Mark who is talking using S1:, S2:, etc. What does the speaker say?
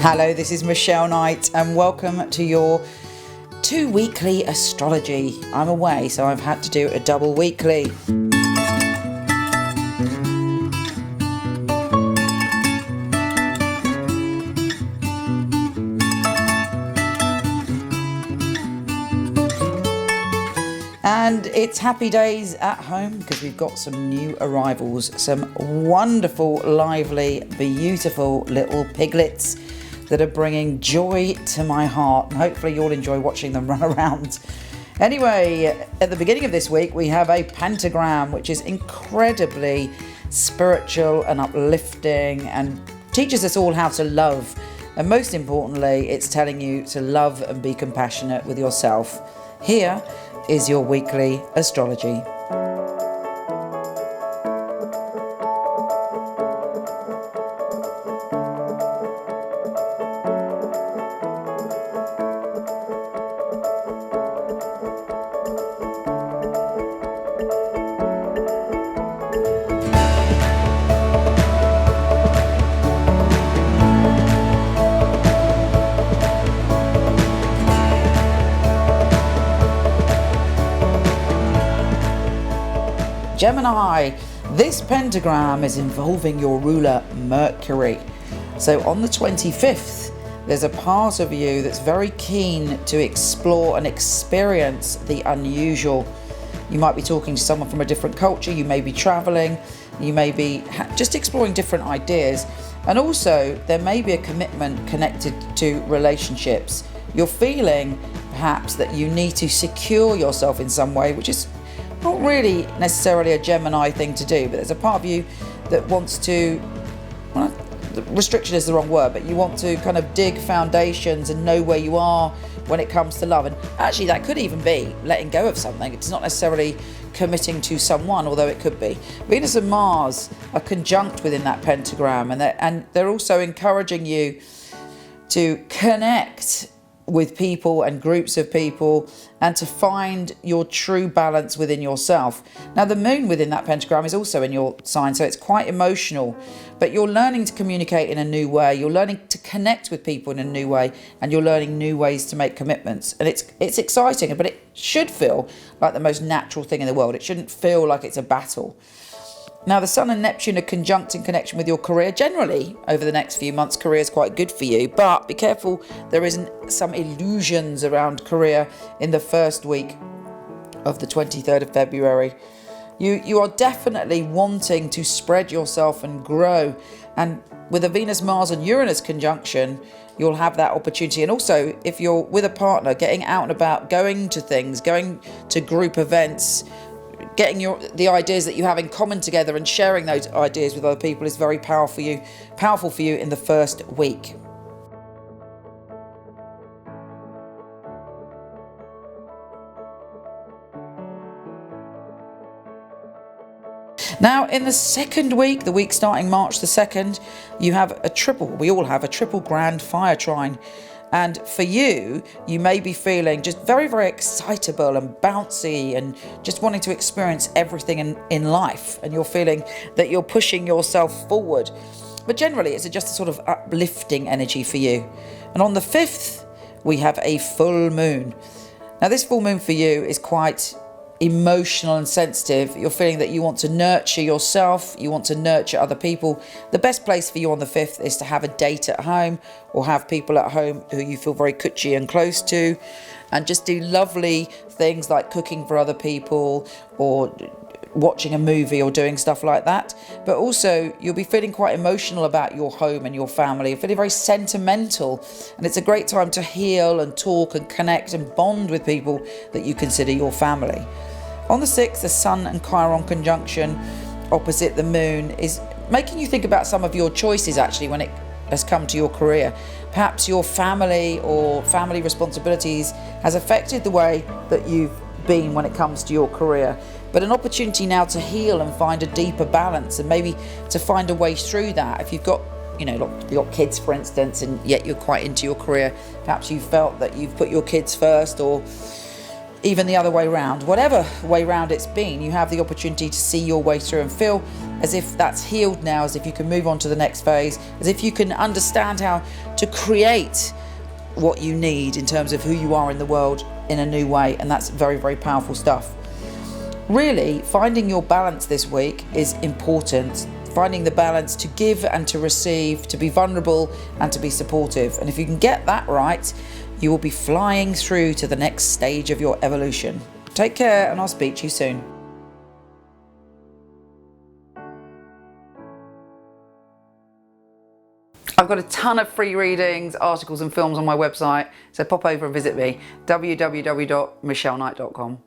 S1: Hello, this is Michele Knight and welcome to your 2 weekly astrology. I'm away, so I've had to do a double weekly. And it's happy days at home because we've got some new arrivals, some wonderful, lively, beautiful little piglets that are bringing joy to my heart, and hopefully you'll enjoy watching them run around. Anyway, at the beginning of this week we have a pentagram, which is incredibly spiritual and uplifting and teaches us all how to love, and most importantly it's telling you to love and be compassionate with yourself. Here is your weekly astrology. Gemini, this pentagram is involving your ruler Mercury. So on the 25th, there's a part of you that's very keen to explore and experience the unusual. You might be talking to someone from a different culture, you may be traveling, you may be just exploring different ideas. And also there may be a commitment connected to relationships. You're feeling perhaps that you need to secure yourself in some way, which is not really necessarily a Gemini thing to do, but there's a part of you that wants to, well, restriction is the wrong word, but you want to kind of dig foundations and know where you are when it comes to love. And actually that could even be letting go of something. It's not necessarily committing to someone, although it could be. Venus and Mars are conjunct within that pentagram, and they're also encouraging you to connect with people and groups of people and to find your true balance within yourself. Now the moon within that pentagram is also in your sign, so it's quite emotional, but you're learning to communicate in a new way, you're learning to connect with people in a new way, and you're learning new ways to make commitments. And it's exciting, but it should feel like the most natural thing in the world. It shouldn't feel like it's a battle. Now the Sun and Neptune are conjunct in connection with your career. Generally, over the next few months, career is quite good for you, but be careful there isn't some illusions around career in the first week of the 23rd of February. You are definitely wanting to spread yourself and grow, and with a Venus, Mars and Uranus conjunction, you'll have that opportunity. And also, if you're with a partner, getting out and about, going to things, going to group events, getting the ideas that you have in common together and sharing those ideas with other people is very powerful for you in the first week. Now in the second week, the week starting March the 2nd, you have we all have a triple grand fire trine. And for you, you may be feeling just very, very excitable and bouncy and just wanting to experience everything in life. And you're feeling that you're pushing yourself forward. But generally, it's just a sort of uplifting energy for you. And on the 5th, we have a full moon. Now, this full moon for you is quite emotional and sensitive. You're feeling that you want to nurture yourself, you want to nurture other people. The best place for you on the 5th is to have a date at home or have people at home who you feel very cutchy and close to, and just do lovely things like cooking for other people or watching a movie or doing stuff like that. But also you'll be feeling quite emotional about your home and your family. You're feeling very sentimental, and it's a great time to heal and talk and connect and bond with people that you consider your family. On the 6th, the Sun and Chiron conjunction opposite the moon is making you think about some of your choices actually when it has come to your career. Perhaps your family or family responsibilities has affected the way that you've been when it comes to your career, but an opportunity now to heal and find a deeper balance and maybe to find a way through that. If you've got, you've got kids, for instance, and yet you're quite into your career, perhaps you felt that you've put your kids first, or even the other way round. Whatever way round it's been, you have the opportunity to see your way through and feel as if that's healed now, as if you can move on to the next phase, as if you can understand how to create what you need in terms of who you are in the world in a new way. And that's very, very powerful stuff. Really, finding your balance this week is important. Finding the balance to give and to receive, to be vulnerable and to be supportive. And if you can get that right, you will be flying through to the next stage of your evolution. Take care, and I'll speak to you soon. I've got a ton of free readings, articles and films on my website, so pop over and visit me, www.michelleknight.com.